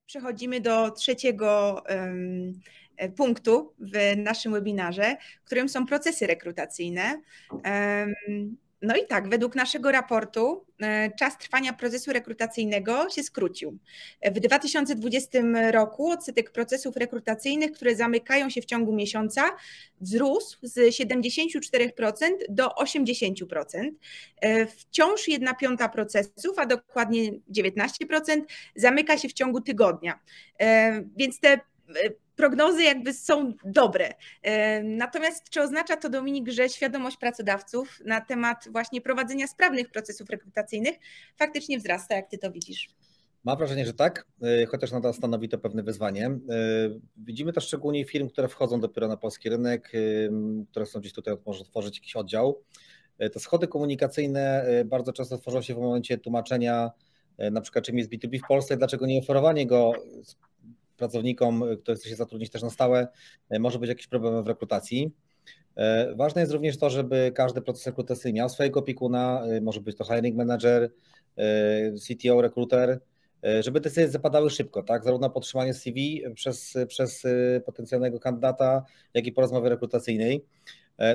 Przechodzimy do trzeciego punktu w naszym webinarze, którym są procesy rekrutacyjne. No i tak, według naszego raportu czas trwania procesu rekrutacyjnego się skrócił. W 2020 roku odsetek procesów rekrutacyjnych, które zamykają się w ciągu miesiąca, wzrósł z 74% do 80%. Wciąż 1/5 procesów, a dokładnie 19%, zamyka się w ciągu tygodnia. Więc te prognozy jakby są dobre. Natomiast czy oznacza to, Dominik, że świadomość pracodawców na temat właśnie prowadzenia sprawnych procesów rekrutacyjnych faktycznie wzrasta, jak ty to widzisz? Mam wrażenie, że tak, chociaż nadal stanowi to pewne wyzwanie. Widzimy to szczególnie firm, które wchodzą dopiero na polski rynek, które są gdzieś tutaj, może tworzyć jakiś oddział. Te schody komunikacyjne bardzo często tworzą się w momencie tłumaczenia, na przykład czym jest B2B w Polsce, dlaczego nie oferowanie go pracownikom, którzy chce się zatrudnić też na stałe, może być jakiś problem w rekrutacji. Ważne jest również to, żeby każdy proces rekrutacyjny miał swojego opiekuna, może być to hiring manager, CTO, rekruter, żeby decyzje zapadały szybko, tak? Zarówno po otrzymaniu CV przez potencjalnego kandydata, jak i po rozmowie rekrutacyjnej.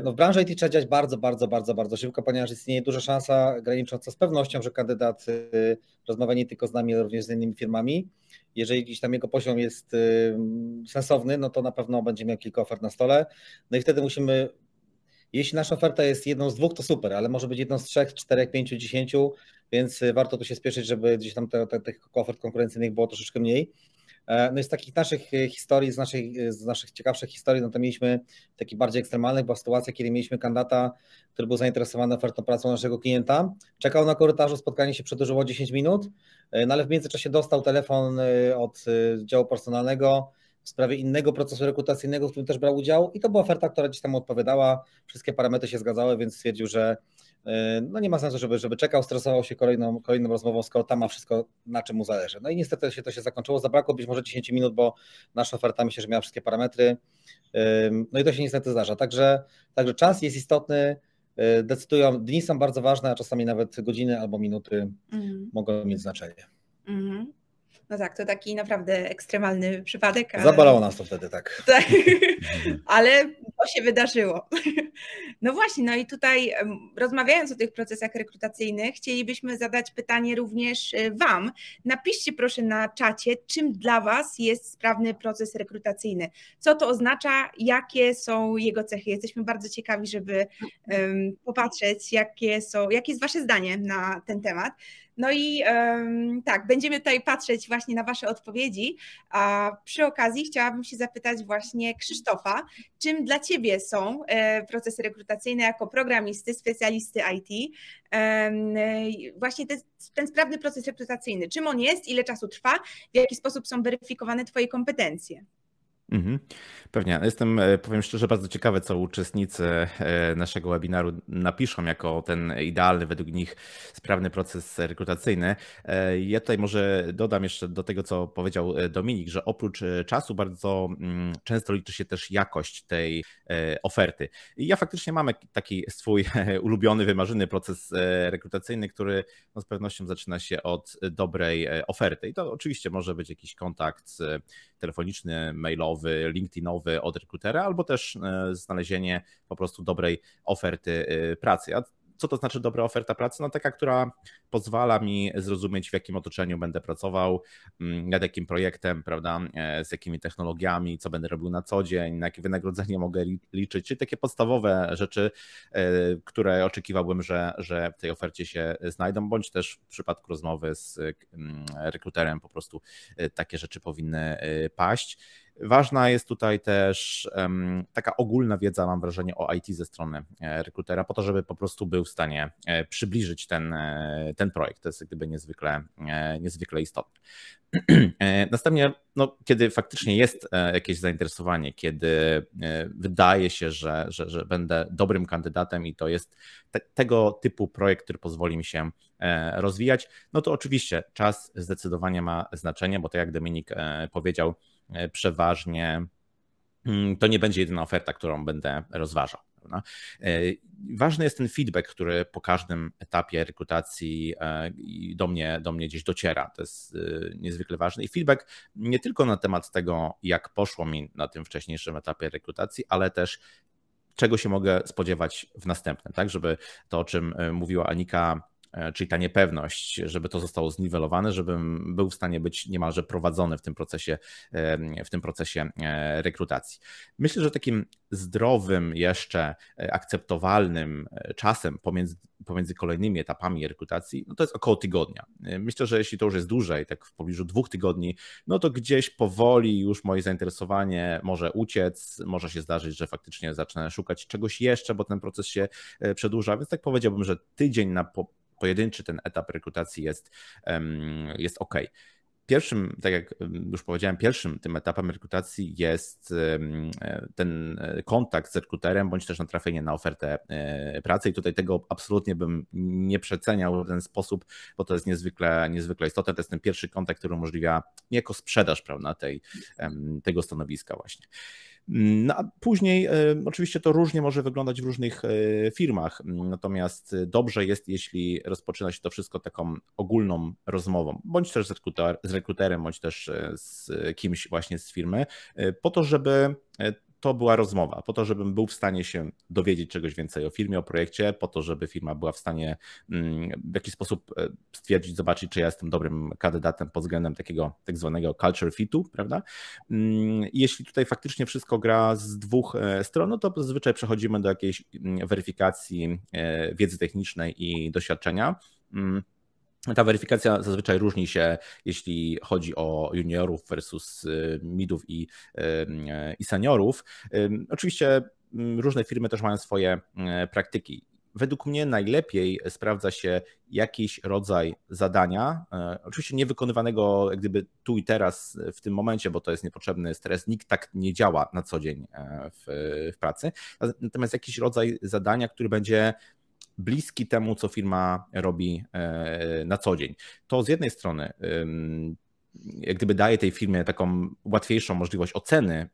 No w branży IT trzeba działać bardzo szybko, ponieważ istnieje duża szansa granicząca z pewnością, że kandydat rozmawia nie tylko z nami, ale również z innymi firmami. Jeżeli gdzieś tam jego poziom jest sensowny, no to na pewno będzie miał kilka ofert na stole. No i wtedy musimy, jeśli nasza oferta jest jedną z dwóch, to super, ale może być jedną z 3, 4, 5, 10, więc warto tu się spieszyć, żeby gdzieś tam tych ofert konkurencyjnych było troszeczkę mniej. No i z takich naszych historii, z naszych ciekawszych historii, no to mieliśmy taki bardziej ekstremalnych, była sytuacja, kiedy mieliśmy kandydata, który był zainteresowany ofertą pracą naszego klienta, czekał na korytarzu, spotkanie się przedłużyło o 10 minut, no ale w międzyczasie dostał telefon od działu personalnego w sprawie innego procesu rekrutacyjnego, w którym też brał udział i to była oferta, która gdzieś tam odpowiadała, wszystkie parametry się zgadzały, więc stwierdził, że no nie ma sensu, żeby czekał, stresował się kolejną rozmową, skoro tam ma wszystko, na czym mu zależy. No i niestety to się zakończyło, zabrakło być może 10 minut, bo nasza oferta myślę, że miała wszystkie parametry, no i to się niestety zdarza. Także czas jest istotny, decydują, dni są bardzo ważne, a czasami nawet godziny albo minuty mogą mieć znaczenie. No tak, to taki naprawdę ekstremalny przypadek. Zabolało nas to wtedy, tak. Ale to się wydarzyło. No właśnie, no i tutaj rozmawiając o tych procesach rekrutacyjnych, chcielibyśmy zadać pytanie również Wam. Napiszcie proszę na czacie, czym dla Was jest sprawny proces rekrutacyjny. Co to oznacza, jakie są jego cechy. Jesteśmy bardzo ciekawi, żeby popatrzeć, jakie jest Wasze zdanie na ten temat. No i tak, będziemy tutaj patrzeć właśnie na Wasze odpowiedzi, a przy okazji chciałabym się zapytać właśnie Krzysztofa, czym dla Ciebie są procesy rekrutacyjne jako programisty, specjalisty IT, właśnie ten sprawny proces rekrutacyjny, czym on jest, ile czasu trwa, w jaki sposób są weryfikowane Twoje kompetencje? Pewnie. Jestem, powiem szczerze, bardzo ciekawy, co uczestnicy naszego webinaru napiszą jako ten idealny według nich sprawny proces rekrutacyjny. Ja tutaj może dodam jeszcze do tego, co powiedział Dominik, że oprócz czasu bardzo często liczy się też jakość tej oferty. I ja faktycznie mam taki swój ulubiony, wymarzony proces rekrutacyjny, który no z pewnością zaczyna się od dobrej oferty. I to oczywiście może być jakiś kontakt telefoniczny, mailowy, LinkedInowy od rekrutera, albo też znalezienie po prostu dobrej oferty pracy. A co to znaczy dobra oferta pracy? No taka, która pozwala mi zrozumieć, w jakim otoczeniu będę pracował, nad jakim projektem, prawda, z jakimi technologiami, co będę robił na co dzień, na jakie wynagrodzenie mogę liczyć, czyli takie podstawowe rzeczy, które oczekiwałbym, że w tej ofercie się znajdą, bądź też w przypadku rozmowy z rekruterem po prostu takie rzeczy powinny paść. Ważna jest tutaj też taka ogólna wiedza, mam wrażenie, o IT ze strony rekrutera, po to, żeby po prostu był w stanie przybliżyć ten projekt. To jest jak gdyby niezwykle istotne. Następnie, no, kiedy faktycznie jest jakieś zainteresowanie, kiedy wydaje się, że będę dobrym kandydatem i to jest tego typu projekt, który pozwoli mi się rozwijać, no to oczywiście czas zdecydowanie ma znaczenie, bo to jak Dominik powiedział, przeważnie to nie będzie jedyna oferta, którą będę rozważał. Prawda? Ważny jest ten feedback, który po każdym etapie rekrutacji do mnie gdzieś dociera. To jest niezwykle ważne. I feedback nie tylko na temat tego, jak poszło mi na tym wcześniejszym etapie rekrutacji, ale też czego się mogę spodziewać w następnym, tak? Żeby to, o czym mówiła Anika, czyli ta niepewność, żeby to zostało zniwelowane, żebym był w stanie być niemalże prowadzony w tym procesie rekrutacji. Myślę, że takim zdrowym, jeszcze akceptowalnym czasem pomiędzy kolejnymi etapami rekrutacji, no to jest około tygodnia. Myślę, że jeśli to już jest dłużej, tak w pobliżu 2 tygodni, no to gdzieś powoli już moje zainteresowanie może uciec, może się zdarzyć, że faktycznie zacznę szukać czegoś jeszcze, bo ten proces się przedłuża, więc tak powiedziałbym, że tydzień na pojedynczy ten etap rekrutacji jest ok. Pierwszym, tak jak już powiedziałem, pierwszym tym etapem rekrutacji jest ten kontakt z rekruterem, bądź też natrafienie na ofertę pracy i tutaj tego absolutnie bym nie przeceniał w ten sposób, bo to jest niezwykle istotne. To jest ten pierwszy kontakt, który umożliwia niejako sprzedaż, prawda, tego stanowiska właśnie. No a później oczywiście to różnie może wyglądać w różnych firmach, natomiast dobrze jest, jeśli rozpoczyna się to wszystko taką ogólną rozmową, bądź też z rekruterem, bądź też z kimś właśnie z firmy, po to, żeby to była rozmowa, po to, żebym był w stanie się dowiedzieć czegoś więcej o firmie, o projekcie, po to, żeby firma była w stanie w jakiś sposób stwierdzić, zobaczyć, czy ja jestem dobrym kandydatem pod względem takiego tak zwanego culture fitu, prawda? Jeśli tutaj faktycznie wszystko gra z 2 stron, no to zazwyczaj przechodzimy do jakiejś weryfikacji wiedzy technicznej i doświadczenia. Ta weryfikacja zazwyczaj różni się, jeśli chodzi o juniorów versus midów i seniorów. Oczywiście różne firmy też mają swoje praktyki. Według mnie najlepiej sprawdza się jakiś rodzaj zadania, oczywiście niewykonywanego jak gdyby tu i teraz w tym momencie, bo to jest niepotrzebny stres, nikt tak nie działa na co dzień w pracy, natomiast jakiś rodzaj zadania, który będzie bliski temu, co firma robi na co dzień. To z jednej strony jak gdyby daje tej firmie taką łatwiejszą możliwość oceny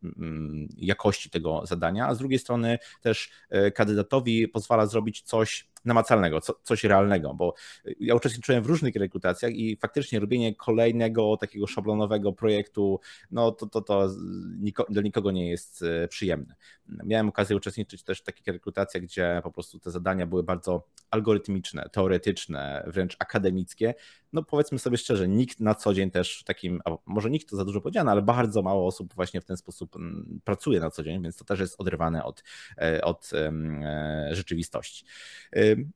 jakości tego zadania, a z drugiej strony też kandydatowi pozwala zrobić coś namacalnego, coś realnego, bo ja uczestniczyłem w różnych rekrutacjach i faktycznie robienie kolejnego takiego szablonowego projektu, no to dla nikogo nie jest przyjemne. Miałem okazję uczestniczyć też w takich rekrutacjach, gdzie po prostu te zadania były bardzo algorytmiczne, teoretyczne, wręcz akademickie. No powiedzmy sobie szczerze, nikt na co dzień też takim, może nikt to za dużo powiedziane, ale bardzo mało osób właśnie w ten sposób pracuje na co dzień, więc to też jest oderwane od rzeczywistości.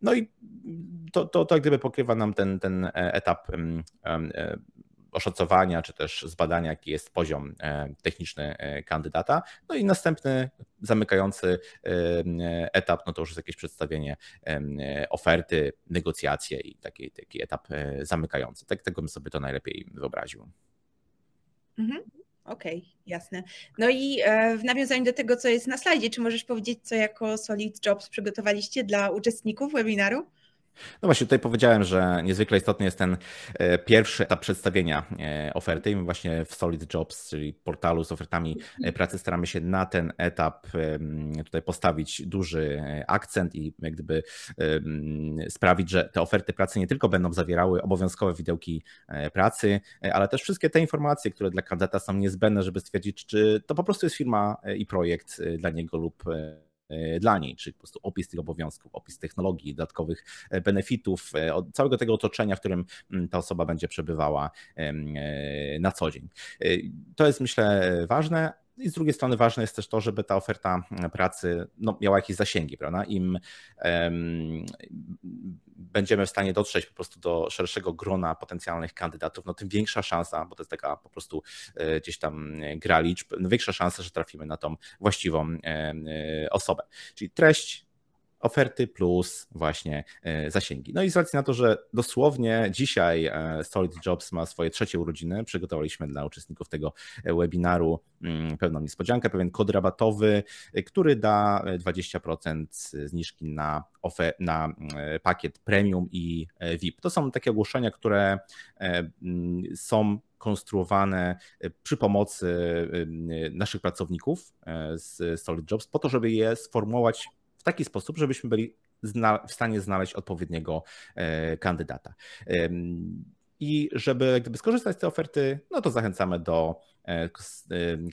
No i to jak gdyby pokrywa nam ten etap oszacowania, czy też zbadania, jaki jest poziom techniczny kandydata. No i następny, zamykający etap, no to już jest jakieś przedstawienie oferty, negocjacje i taki etap zamykający. Tego bym sobie to najlepiej wyobraził. Okej, jasne. No i w nawiązaniu do tego, co jest na slajdzie, czy możesz powiedzieć, co jako Solid Jobs przygotowaliście dla uczestników webinaru? No właśnie, tutaj powiedziałem, że niezwykle istotny jest ten pierwszy etap przedstawienia oferty i my właśnie w Solid Jobs, czyli portalu z ofertami pracy, staramy się na ten etap tutaj postawić duży akcent i jak gdyby sprawić, że te oferty pracy nie tylko będą zawierały obowiązkowe widełki pracy, ale też wszystkie te informacje, które dla kandydata są niezbędne, żeby stwierdzić, czy to po prostu jest firma i projekt dla niego lub dla niej, czyli po prostu opis tych obowiązków, opis technologii, dodatkowych benefitów, całego tego otoczenia, w którym ta osoba będzie przebywała na co dzień. To jest, myślę, ważne. I z drugiej strony ważne jest też to, żeby ta oferta pracy miała jakieś zasięgi, prawda? Im będziemy w stanie dotrzeć po prostu do szerszego grona potencjalnych kandydatów, no tym większa szansa, bo to jest taka po prostu gdzieś tam gra liczb, większa szansa, że trafimy na tą właściwą osobę. Czyli treść oferty plus właśnie zasięgi. No i z racji na to, że dosłownie dzisiaj Solid Jobs ma swoje 3. urodziny, przygotowaliśmy dla uczestników tego webinaru pewną niespodziankę, pewien kod rabatowy, który da 20% zniżki na pakiet premium i VIP. To są takie ogłoszenia, które są konstruowane przy pomocy naszych pracowników z Solid Jobs po to, żeby je sformułować w w taki sposób, żebyśmy byli w stanie znaleźć odpowiedniego kandydata. I żeby skorzystać z tej oferty, no to zachęcamy do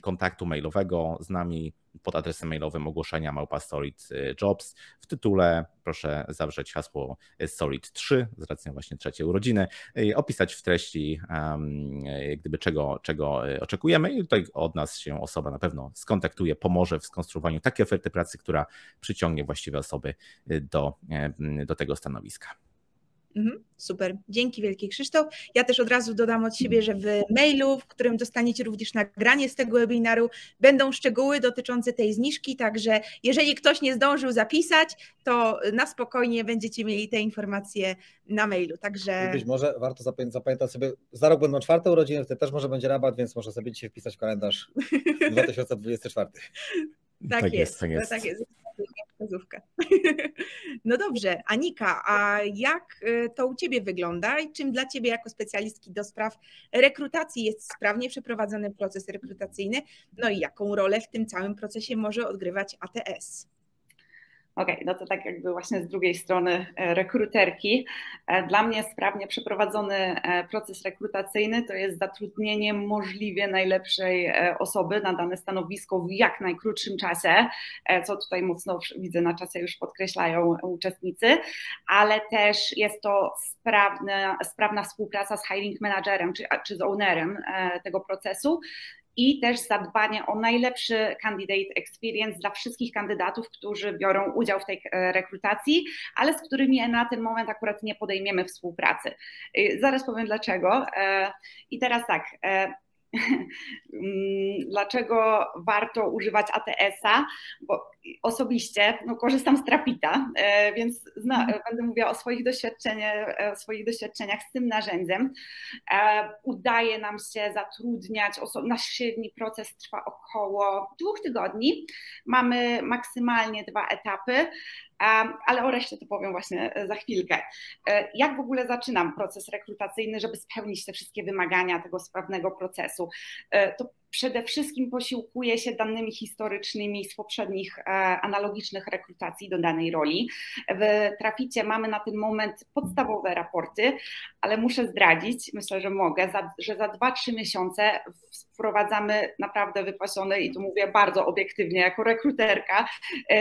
kontaktu mailowego z nami pod adresem mailowym ogłoszenia @solidjobs. W tytule proszę zawrzeć hasło Solid3 z racji właśnie 3. urodziny, opisać w treści gdyby czego oczekujemy i tutaj od nas się osoba na pewno skontaktuje, pomoże w skonstruowaniu takiej oferty pracy, która przyciągnie właściwe osoby do tego stanowiska. Super, dzięki wielkie Krzysztof. Ja też od razu dodam od siebie, że w mailu, w którym dostaniecie również nagranie z tego webinaru, będą szczegóły dotyczące tej zniżki, także jeżeli ktoś nie zdążył zapisać, to na spokojnie będziecie mieli te informacje na mailu. Także... I być może warto zapamiętać sobie, za rok będą 4. urodziny, wtedy też może będzie rabat, więc może sobie dzisiaj wpisać w kalendarz 2024. Tak jest. Wskazówka. No dobrze, Anika, a jak to u Ciebie wygląda i czym dla Ciebie jako specjalistki do spraw rekrutacji jest sprawnie przeprowadzony proces rekrutacyjny, no i jaką rolę w tym całym procesie może odgrywać ATS? Okej, no to tak jakby właśnie z drugiej strony rekruterki. Dla mnie sprawnie przeprowadzony proces rekrutacyjny to jest zatrudnienie możliwie najlepszej osoby na dane stanowisko w jak najkrótszym czasie, co tutaj mocno widzę na czasie już podkreślają uczestnicy, ale też jest to sprawna współpraca z hiring managerem czy z ownerem tego procesu. I też zadbanie o najlepszy candidate experience dla wszystkich kandydatów, którzy biorą udział w tej rekrutacji, ale z którymi na ten moment akurat nie podejmiemy współpracy. Zaraz powiem dlaczego. I teraz tak, dlaczego warto używać ATS-a, bo osobiście korzystam z Trapita, więc będę mówiła o swoich doświadczeniach z tym narzędziem. Udaje nam się zatrudniać nasz średni proces trwa około 2 tygodni. Mamy maksymalnie 2 etapy, ale o reszcie to powiem właśnie za chwilkę. Jak w ogóle zaczynam proces rekrutacyjny, żeby spełnić te wszystkie wymagania tego sprawnego procesu? To przede wszystkim posiłkuję się danymi historycznymi z poprzednich analogicznych rekrutacji do danej roli. W Traficie mamy na ten moment podstawowe raporty, ale muszę zdradzić, myślę, że mogę, że za 2-3 miesiące wprowadzamy naprawdę wypasiony, i tu mówię bardzo obiektywnie jako rekruterka,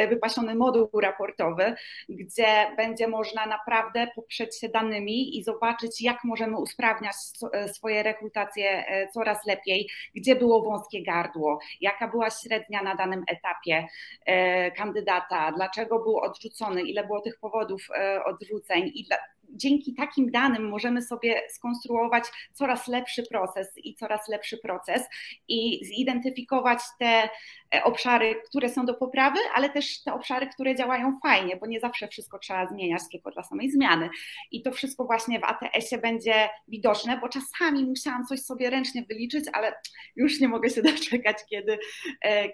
wypasiony moduł raportowy, gdzie będzie można naprawdę poprzeć się danymi i zobaczyć, jak możemy usprawniać swoje rekrutacje coraz lepiej, gdzie było wąskie gardło, jaka była średnia na danym etapie kandydata, dlaczego był odrzucony, ile było tych powodów odrzuceń i dzięki takim danym możemy sobie skonstruować coraz lepszy proces i zidentyfikować te obszary, które są do poprawy, ale też te obszary, które działają fajnie, bo nie zawsze wszystko trzeba zmieniać tylko dla samej zmiany. I to wszystko właśnie w ATS-ie będzie widoczne, bo czasami musiałam coś sobie ręcznie wyliczyć, ale już nie mogę się doczekać,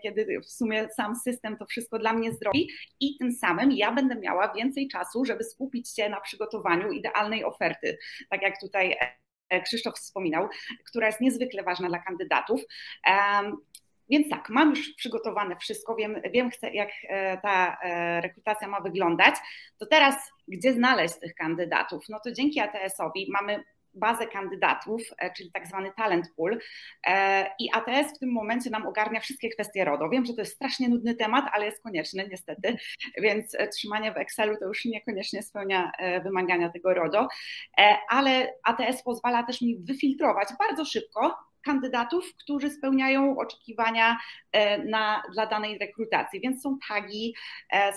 kiedy w sumie sam system to wszystko dla mnie zrobi i tym samym ja będę miała więcej czasu, żeby skupić się na przygotowaniu idealnej oferty, tak jak tutaj Krzysztof wspominał, która jest niezwykle ważna dla kandydatów. Więc tak, mam już przygotowane wszystko, wiem jak ta rekrutacja ma wyglądać. To teraz, gdzie znaleźć tych kandydatów? No to dzięki ATS-owi mamy bazę kandydatów, czyli tak zwany talent pool i ATS w tym momencie nam ogarnia wszystkie kwestie RODO. Wiem, że to jest strasznie nudny temat, ale jest konieczny niestety, więc trzymanie w Excelu to już niekoniecznie spełnia wymagania tego RODO, ale ATS pozwala też mi wyfiltrować bardzo szybko kandydatów, którzy spełniają oczekiwania dla danej rekrutacji, więc są tagi,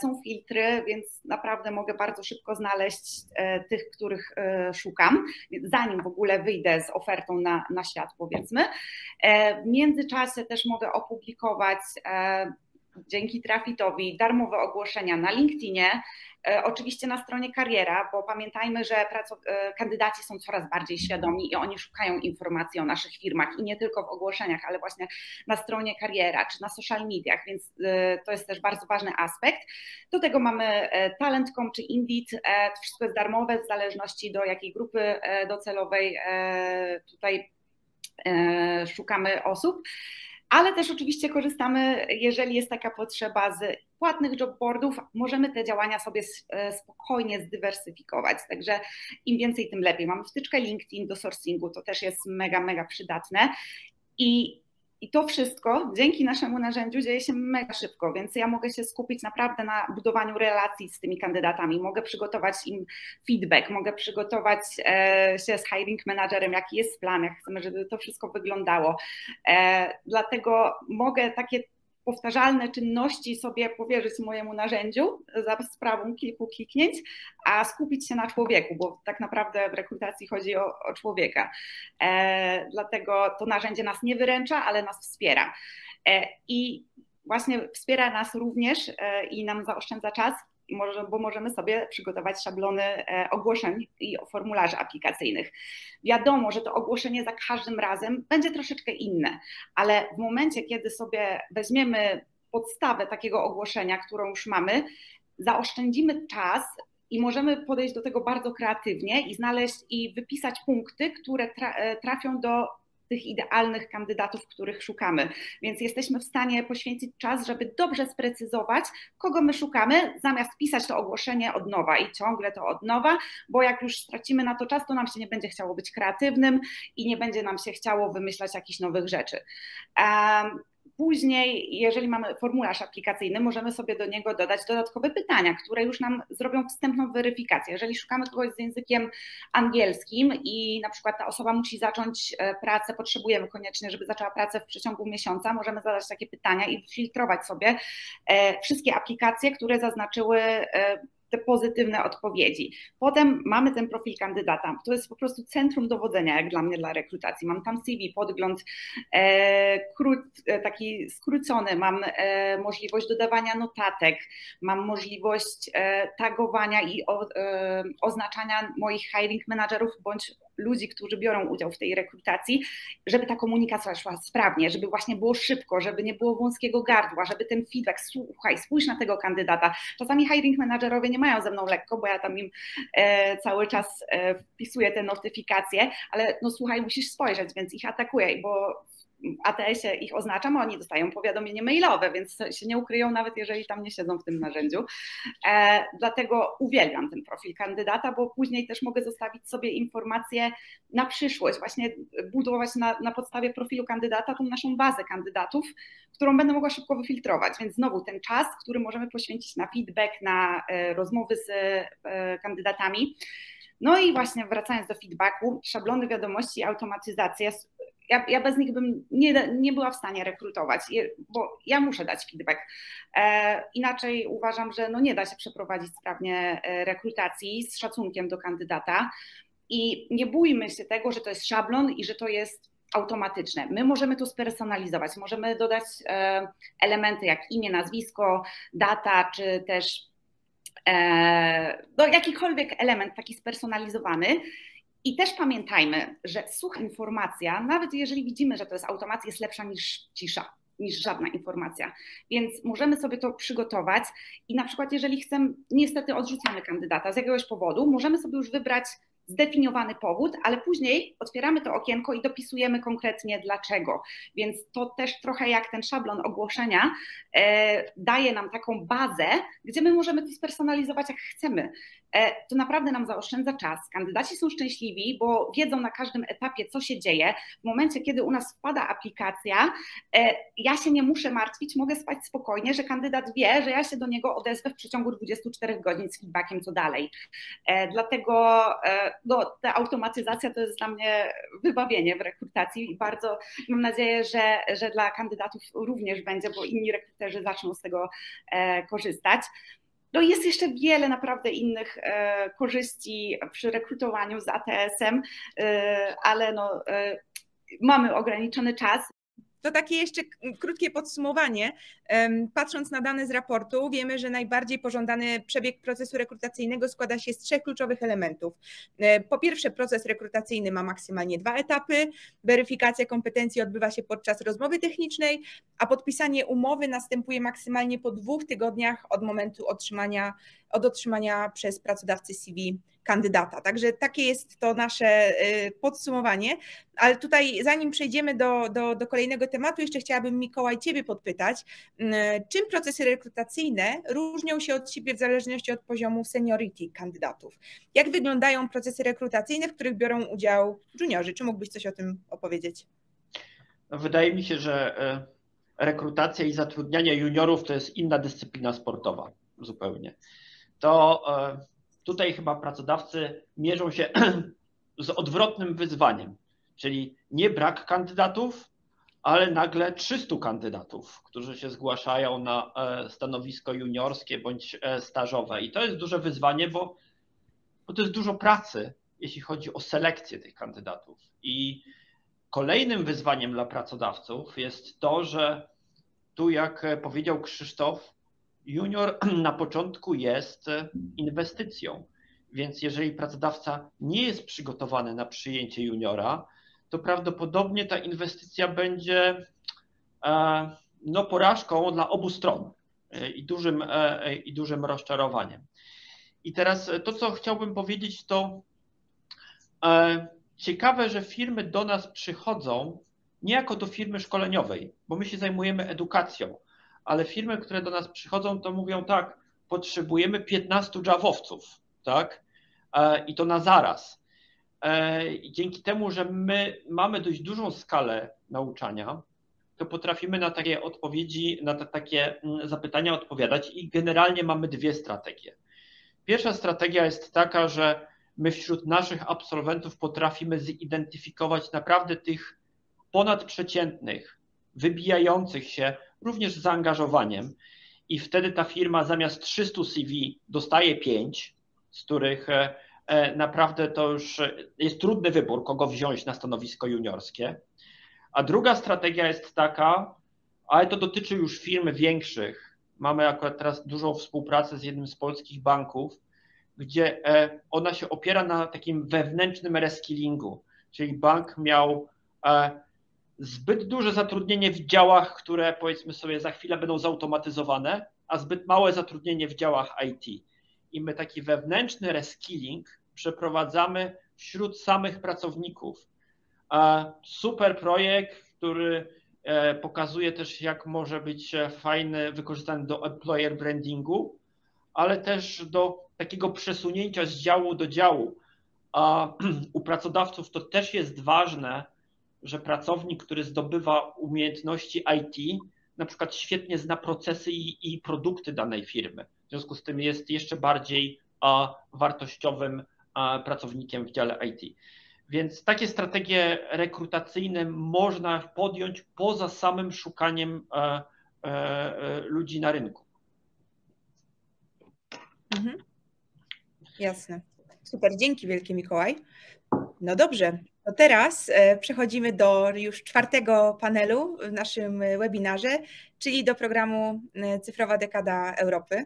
są filtry, więc naprawdę mogę bardzo szybko znaleźć tych, których szukam, zanim w ogóle wyjdę z ofertą na świat, powiedzmy. W międzyczasie też mogę opublikować dzięki Trafitowi darmowe ogłoszenia na LinkedInie, oczywiście na stronie Kariera, bo pamiętajmy, że kandydaci są coraz bardziej świadomi i oni szukają informacji o naszych firmach i nie tylko w ogłoszeniach, ale właśnie na stronie Kariera czy na social mediach, więc to jest też bardzo ważny aspekt. Do tego mamy Talent.com czy Indeed, to wszystko jest darmowe w zależności do jakiej grupy docelowej tutaj szukamy osób. Ale też oczywiście korzystamy, jeżeli jest taka potrzeba, z płatnych jobboardów, możemy te działania sobie spokojnie zdywersyfikować, także im więcej, tym lepiej. Mamy wtyczkę LinkedIn do sourcingu, to też jest mega, mega przydatne i to wszystko dzięki naszemu narzędziu dzieje się mega szybko, więc ja mogę się skupić naprawdę na budowaniu relacji z tymi kandydatami, mogę przygotować im feedback, mogę przygotować się z hiring managerem, jaki jest plan, jak chcemy, żeby to wszystko wyglądało. Dlatego mogę takie powtarzalne czynności sobie powierzyć mojemu narzędziu za sprawą kilku kliknięć, a skupić się na człowieku, bo tak naprawdę w rekrutacji chodzi o człowieka. Dlatego to narzędzie nas nie wyręcza, ale nas wspiera. I właśnie wspiera nas również i nam zaoszczędza czas, bo możemy sobie przygotować szablony ogłoszeń i formularzy aplikacyjnych. Wiadomo, że to ogłoszenie za każdym razem będzie troszeczkę inne, ale w momencie, kiedy sobie weźmiemy podstawę takiego ogłoszenia, którą już mamy, zaoszczędzimy czas i możemy podejść do tego bardzo kreatywnie i znaleźć i wypisać punkty, które trafią do tych idealnych kandydatów, których szukamy. Więc jesteśmy w stanie poświęcić czas, żeby dobrze sprecyzować, kogo my szukamy, zamiast pisać to ogłoszenie od nowa i ciągle to od nowa, bo jak już stracimy na to czas, to nam się nie będzie chciało być kreatywnym i nie będzie nam się chciało wymyślać jakichś nowych rzeczy. Później, jeżeli mamy formularz aplikacyjny, możemy sobie do niego dodać dodatkowe pytania, które już nam zrobią wstępną weryfikację. Jeżeli szukamy kogoś z językiem angielskim i na przykład ta osoba musi zacząć pracę, potrzebujemy koniecznie, żeby zaczęła pracę w przeciągu miesiąca, możemy zadać takie pytania i filtrować sobie wszystkie aplikacje, które zaznaczyły te pozytywne odpowiedzi. Potem mamy ten profil kandydata. To jest po prostu centrum dowodzenia, jak dla mnie, dla rekrutacji. Mam tam CV, podgląd taki skrócony, mam możliwość dodawania notatek, mam możliwość tagowania i oznaczania moich hiring managerów bądź ludzi, którzy biorą udział w tej rekrutacji, żeby ta komunikacja szła sprawnie, żeby właśnie było szybko, żeby nie było wąskiego gardła, żeby ten feedback, słuchaj, spójrz na tego kandydata. Czasami hiring managerowie nie mają ze mną lekko, bo ja tam im cały czas wpisuję te notyfikacje, ale no słuchaj, musisz spojrzeć, więc ich atakuję, bo w ATS-ie ich oznaczam, a oni dostają powiadomienie mailowe, więc się nie ukryją, nawet jeżeli tam nie siedzą w tym narzędziu. Dlatego uwielbiam ten profil kandydata, bo później też mogę zostawić sobie informacje na przyszłość, właśnie budować na podstawie profilu kandydata tą naszą bazę kandydatów, którą będę mogła szybko wyfiltrować, więc znowu ten czas, który możemy poświęcić na feedback, na rozmowy z kandydatami. No i właśnie wracając do feedbacku, szablony wiadomości, automatyzacja. Ja bez nich bym nie była w stanie rekrutować, bo ja muszę dać feedback. Inaczej uważam, że no nie da się przeprowadzić sprawnie rekrutacji z szacunkiem do kandydata i nie bójmy się tego, że to jest szablon i że to jest automatyczne. My możemy to spersonalizować, możemy dodać elementy jak imię, nazwisko, data, czy też jakikolwiek element taki spersonalizowany. I też pamiętajmy, że sucha informacja, nawet jeżeli widzimy, że to jest automacja, jest lepsza niż cisza, niż żadna informacja. Więc możemy sobie to przygotować i na przykład jeżeli chcemy, niestety odrzucamy kandydata z jakiegoś powodu, możemy sobie już wybrać zdefiniowany powód, ale później otwieramy to okienko i dopisujemy konkretnie dlaczego. Więc to też trochę jak ten szablon ogłoszenia daje nam taką bazę, gdzie my możemy to spersonalizować jak chcemy. To naprawdę nam zaoszczędza czas. Kandydaci są szczęśliwi, bo wiedzą na każdym etapie, co się dzieje. W momencie, kiedy u nas wpada aplikacja, ja się nie muszę martwić, mogę spać spokojnie, że kandydat wie, że ja się do niego odezwę w przeciągu 24 godzin z feedbackiem, co dalej. Dlatego ta automatyzacja to jest dla mnie wybawienie w rekrutacji i bardzo mam nadzieję, że dla kandydatów również będzie, bo inni rekruterzy zaczną z tego korzystać. No jest jeszcze wiele naprawdę innych korzyści przy rekrutowaniu z ATS-em, ale no, mamy ograniczony czas. To takie jeszcze krótkie podsumowanie. Patrząc na dane z raportu, wiemy, że najbardziej pożądany przebieg procesu rekrutacyjnego składa się z 3 kluczowych elementów. Po pierwsze, proces rekrutacyjny ma maksymalnie 2 etapy. Weryfikacja kompetencji odbywa się podczas rozmowy technicznej, a podpisanie umowy następuje maksymalnie po 2 tygodniach od momentu otrzymania przez pracodawcę CV kandydata. Także takie jest to nasze podsumowanie. Ale tutaj zanim przejdziemy do kolejnego tematu, jeszcze chciałabym, Mikołaj, Ciebie podpytać, czym procesy rekrutacyjne różnią się od siebie w zależności od poziomu seniority kandydatów? Jak wyglądają procesy rekrutacyjne, w których biorą udział juniorzy? Czy mógłbyś coś o tym opowiedzieć? Wydaje mi się, że rekrutacja i zatrudnianie juniorów to jest inna dyscyplina sportowa zupełnie. To tutaj chyba pracodawcy mierzą się z odwrotnym wyzwaniem, czyli nie brak kandydatów, ale nagle 300 kandydatów, którzy się zgłaszają na stanowisko juniorskie bądź stażowe. I to jest duże wyzwanie, bo to jest dużo pracy, jeśli chodzi o selekcję tych kandydatów. I kolejnym wyzwaniem dla pracodawców jest to, że tu, jak powiedział Krzysztof, junior na początku jest inwestycją, więc jeżeli pracodawca nie jest przygotowany na przyjęcie juniora, to prawdopodobnie ta inwestycja będzie porażką dla obu stron i dużym rozczarowaniem. I teraz to, co chciałbym powiedzieć, to ciekawe, że firmy do nas przychodzą nie jako do firmy szkoleniowej, bo my się zajmujemy edukacją, ale firmy, które do nas przychodzą, to mówią tak, potrzebujemy 15 Javowców, tak? I to na zaraz. I dzięki temu, że my mamy dość dużą skalę nauczania, to potrafimy na takie odpowiedzi, na takie zapytania odpowiadać i generalnie mamy dwie strategie. Pierwsza strategia jest taka, że my wśród naszych absolwentów potrafimy zidentyfikować naprawdę tych ponadprzeciętnych, wybijających się również z zaangażowaniem i wtedy ta firma zamiast 300 CV dostaje 5, z których naprawdę to już jest trudny wybór, kogo wziąć na stanowisko juniorskie. A druga strategia jest taka, ale to dotyczy już firm większych. Mamy akurat teraz dużą współpracę z jednym z polskich banków, gdzie ona się opiera na takim wewnętrznym reskillingu, czyli bank miał zbyt duże zatrudnienie w działach, które powiedzmy sobie za chwilę będą zautomatyzowane, a zbyt małe zatrudnienie w działach IT. I my taki wewnętrzny reskilling przeprowadzamy wśród samych pracowników. Super projekt, który pokazuje też, jak może być fajny, wykorzystany do employer brandingu, ale też do takiego przesunięcia z działu do działu. A u pracodawców to też jest ważne, że pracownik, który zdobywa umiejętności IT, na przykład świetnie zna procesy i produkty danej firmy. W związku z tym jest jeszcze bardziej wartościowym pracownikiem w dziale IT. Więc takie strategie rekrutacyjne można podjąć poza samym szukaniem ludzi na rynku. Mhm. Jasne. Super, dzięki wielkie, Mikołaj. No dobrze, to teraz przechodzimy do już czwartego panelu w naszym webinarze, czyli do programu Cyfrowa Dekada Europy.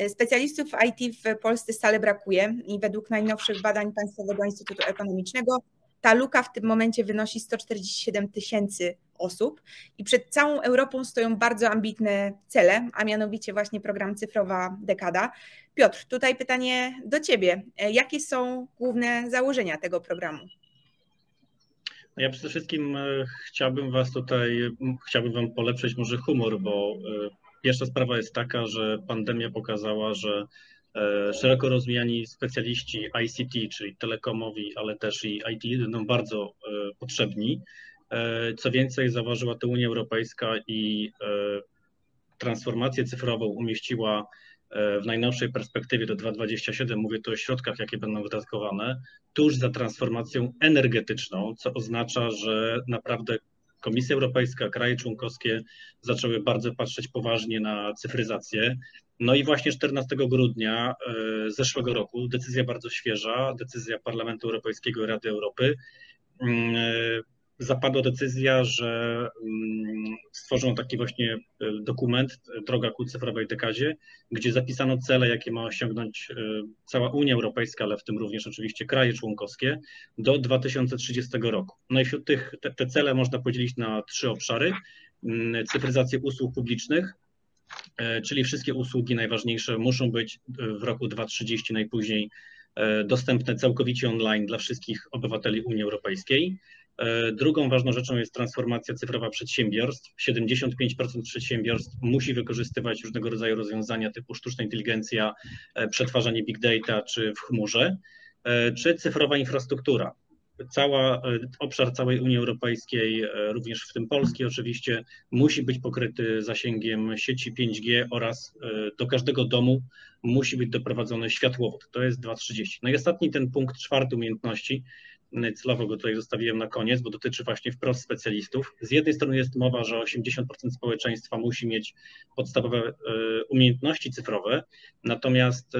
Specjalistów IT w Polsce stale brakuje i według najnowszych badań Państwowego Instytutu Ekonomicznego ta luka w tym momencie wynosi 147 000 osób i przed całą Europą stoją bardzo ambitne cele, a mianowicie właśnie program Cyfrowa Dekada. Piotr, tutaj pytanie do Ciebie. Jakie są główne założenia tego programu? Ja przede wszystkim chciałbym Wam polepszyć może humor, bo pierwsza sprawa jest taka, że pandemia pokazała, że szeroko rozumiani specjaliści ICT, czyli telekomowi, ale też i IT będą bardzo potrzebni. Co więcej, zauważyła to Unia Europejska i transformację cyfrową umieściła w najnowszej perspektywie do 2027, mówię tu o środkach, jakie będą wydatkowane, tuż za transformacją energetyczną, co oznacza, że naprawdę Komisja Europejska, kraje członkowskie zaczęły bardzo patrzeć poważnie na cyfryzację. No i właśnie 14 grudnia zeszłego roku, decyzja bardzo świeża, decyzja Parlamentu Europejskiego i Rady Europy, zapadła decyzja, że stworzono taki właśnie dokument Droga ku cyfrowej dekadzie, gdzie zapisano cele, jakie ma osiągnąć cała Unia Europejska, ale w tym również oczywiście kraje członkowskie do 2030 roku. No i wśród te cele można podzielić na 3 obszary. Cyfryzację usług publicznych, czyli wszystkie usługi najważniejsze muszą być w roku 2030 najpóźniej dostępne całkowicie online dla wszystkich obywateli Unii Europejskiej. Drugą ważną rzeczą jest transformacja cyfrowa przedsiębiorstw. 75% przedsiębiorstw musi wykorzystywać różnego rodzaju rozwiązania typu sztuczna inteligencja, przetwarzanie big data czy w chmurze, czy cyfrowa infrastruktura. Obszar całej Unii Europejskiej, również w tym Polski oczywiście, musi być pokryty zasięgiem sieci 5G oraz do każdego domu musi być doprowadzony światłowód. To jest 2.30. No i ostatni ten punkt, 4 umiejętności, celowo go tutaj zostawiłem na koniec, bo dotyczy właśnie wprost specjalistów. Z jednej strony jest mowa, że 80% społeczeństwa musi mieć podstawowe umiejętności cyfrowe, natomiast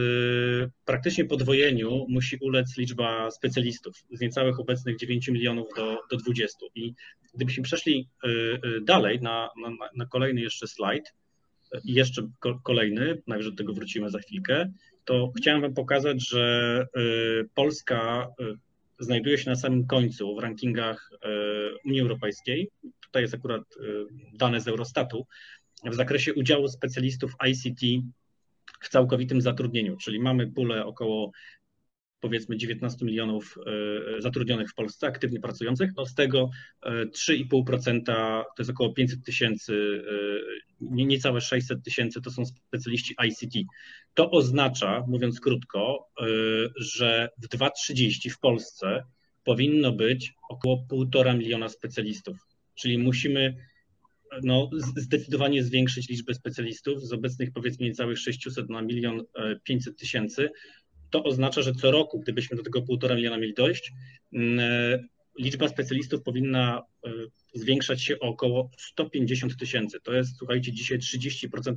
praktycznie podwojeniu musi ulec liczba specjalistów z niecałych obecnych 9 milionów do 20. I gdybyśmy przeszli dalej na kolejny jeszcze slajd, i jeszcze kolejny, także do tego wrócimy za chwilkę, to chciałem wam pokazać, że Polska znajduje się na samym końcu w rankingach Unii Europejskiej. Tutaj jest akurat dane z Eurostatu w zakresie udziału specjalistów ICT w całkowitym zatrudnieniu, czyli mamy pulę około powiedzmy 19 milionów zatrudnionych w Polsce, aktywnie pracujących, no z tego 3,5% to jest około 500 tysięcy, niecałe 600 tysięcy to są specjaliści ICT. To oznacza, mówiąc krótko, że w 2030 w Polsce powinno być około 1,5 miliona specjalistów, czyli musimy zdecydowanie zwiększyć liczbę specjalistów z obecnych powiedzmy niecałych 600 na 1 500 000. To oznacza, że co roku, gdybyśmy do tego 1,5 miliona mieli dojść, liczba specjalistów powinna zwiększać się o około 150 tysięcy. To jest, słuchajcie, dzisiaj 30%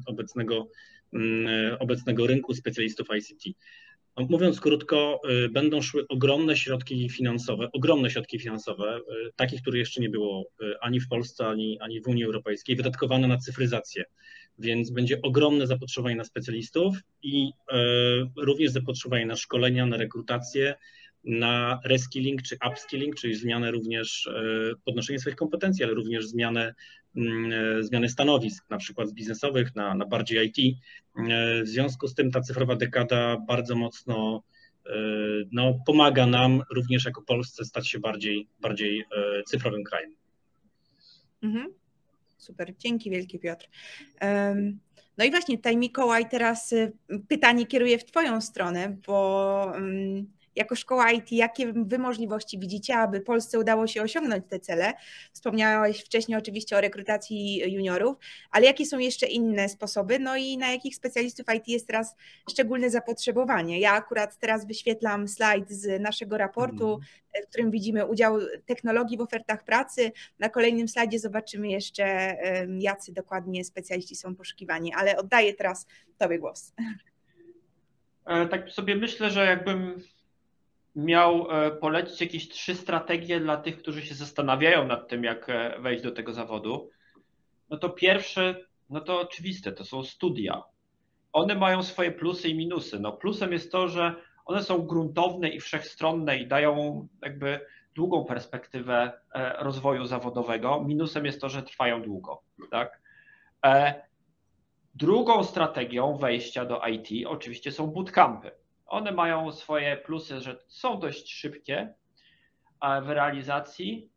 obecnego rynku specjalistów ICT. Mówiąc krótko, będą szły ogromne środki finansowe, takich, których jeszcze nie było ani w Polsce, ani w Unii Europejskiej, wydatkowane na cyfryzację. Więc będzie ogromne zapotrzebowanie na specjalistów i również zapotrzebowanie na szkolenia, na rekrutację, na reskilling czy upskilling, czyli zmianę również, podnoszenie swoich kompetencji, ale również zmianę stanowisk, na przykład z biznesowych na bardziej IT. W związku z tym ta cyfrowa dekada bardzo mocno pomaga nam również jako Polsce stać się bardziej cyfrowym krajem. Mhm. Super, dzięki wielkie, Piotr. No i właśnie tutaj, Mikołaj, teraz pytanie kieruję w Twoją stronę, bo jako szkoła IT, jakie wy możliwości widzicie, aby Polsce udało się osiągnąć te cele? Wspomniałeś wcześniej oczywiście o rekrutacji juniorów, ale jakie są jeszcze inne sposoby? No i na jakich specjalistów IT jest teraz szczególne zapotrzebowanie? Ja akurat teraz wyświetlam slajd z naszego raportu, w którym widzimy udział technologii w ofertach pracy. Na kolejnym slajdzie zobaczymy jeszcze, jacy dokładnie specjaliści są poszukiwani, ale oddaję teraz Tobie głos. Tak sobie myślę, że jakbym miał polecić jakieś 3 strategie dla tych, którzy się zastanawiają nad tym, jak wejść do tego zawodu, no to pierwsze, no to oczywiste, to są studia. One mają swoje plusy i minusy. No plusem jest to, że one są gruntowne i wszechstronne i dają jakby długą perspektywę rozwoju zawodowego. Minusem jest to, że trwają długo. Tak? Drugą strategią wejścia do IT oczywiście są bootcampy. One mają swoje plusy, że są dość szybkie w realizacji,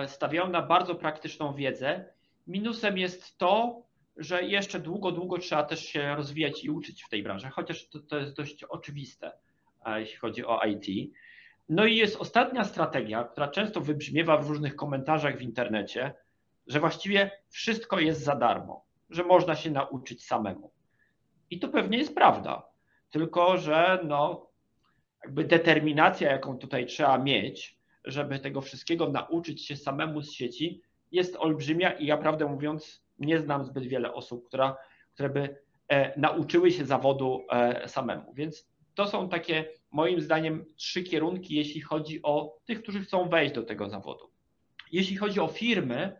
stawiają na bardzo praktyczną wiedzę. Minusem jest to, że jeszcze długo trzeba też się rozwijać i uczyć w tej branży, chociaż to jest dość oczywiste, jeśli chodzi o IT. No i jest ostatnia strategia, która często wybrzmiewa w różnych komentarzach w internecie, że właściwie wszystko jest za darmo, że można się nauczyć samemu. I to pewnie jest prawda. Tylko że jakby determinacja, jaką tutaj trzeba mieć, żeby tego wszystkiego nauczyć się samemu z sieci, jest olbrzymia i ja prawdę mówiąc nie znam zbyt wiele osób, które by nauczyły się zawodu samemu. Więc to są takie moim zdaniem 3 kierunki, jeśli chodzi o tych, którzy chcą wejść do tego zawodu. Jeśli chodzi o firmy,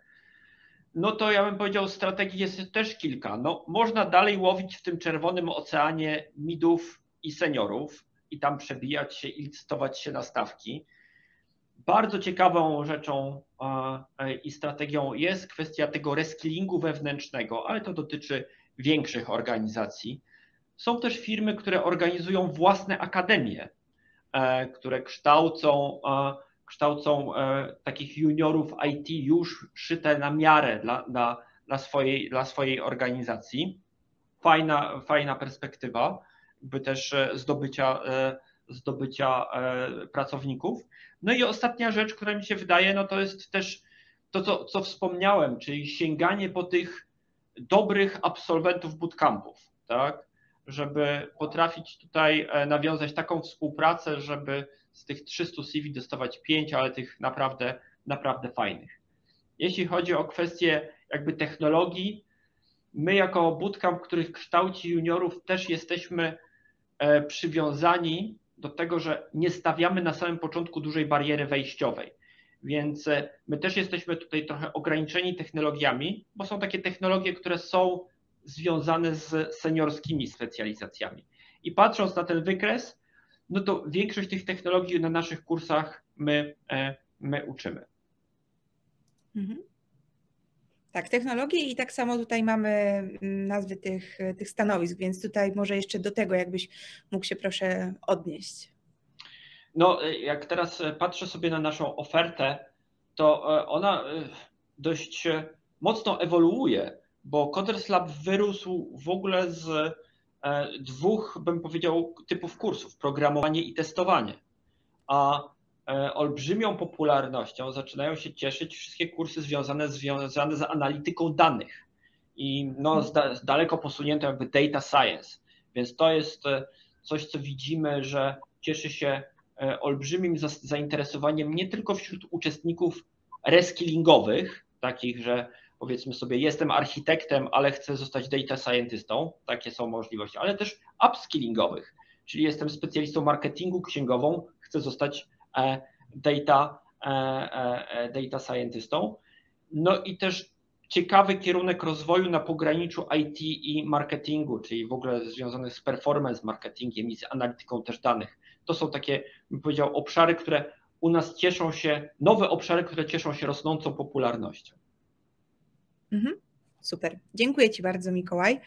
no to ja bym powiedział, strategii jest też kilka. No, można dalej łowić w tym czerwonym oceanie midów i seniorów i tam przebijać się i licytować się na stawki. Bardzo ciekawą rzeczą i strategią jest kwestia tego reskillingu wewnętrznego, ale to dotyczy większych organizacji. Są też firmy, które organizują własne akademie które kształcą takich juniorów IT już szyte na miarę dla swojej organizacji. Fajna perspektywa, by też zdobycia pracowników. No i ostatnia rzecz, która mi się wydaje, no to jest też to, co wspomniałem, czyli sięganie po tych dobrych absolwentów bootcampów, tak? Żeby potrafić tutaj nawiązać taką współpracę, żeby z tych 300 CV dostawać 5, ale tych naprawdę fajnych. Jeśli chodzi o kwestię jakby technologii, my jako bootcamp, który kształci juniorów, też jesteśmy przywiązani do tego, że nie stawiamy na samym początku dużej bariery wejściowej. Więc my też jesteśmy tutaj trochę ograniczeni technologiami, bo są takie technologie, które są związane z seniorskimi specjalizacjami. I patrząc na ten wykres, no to większość tych technologii na naszych kursach my uczymy. Mhm. Tak, technologie i tak samo tutaj mamy nazwy tych stanowisk, więc tutaj może jeszcze do tego jakbyś mógł się proszę odnieść. No, jak teraz patrzę sobie na naszą ofertę, to ona dość mocno ewoluuje, bo Coders Lab wyrósł w ogóle z dwóch, bym powiedział, typów kursów, programowanie i testowanie. A olbrzymią popularnością zaczynają się cieszyć wszystkie kursy związane z analityką danych i no, z daleko posuniętą jakby data science. Więc to jest coś, co widzimy, że cieszy się olbrzymim zainteresowaniem nie tylko wśród uczestników reskillingowych, takich, że powiedzmy sobie jestem architektem, ale chcę zostać data scientystą, takie są możliwości, ale też upskillingowych, czyli jestem specjalistą marketingu, księgową, chcę zostać data scientystą. No i też ciekawy kierunek rozwoju na pograniczu IT i marketingu, czyli w ogóle związany z performance marketingiem i z analityką też danych. To są takie, bym powiedział, obszary, które u nas cieszą się, nowe obszary, które cieszą się rosnącą popularnością. Super. Dziękuję Ci bardzo, Mikołaj.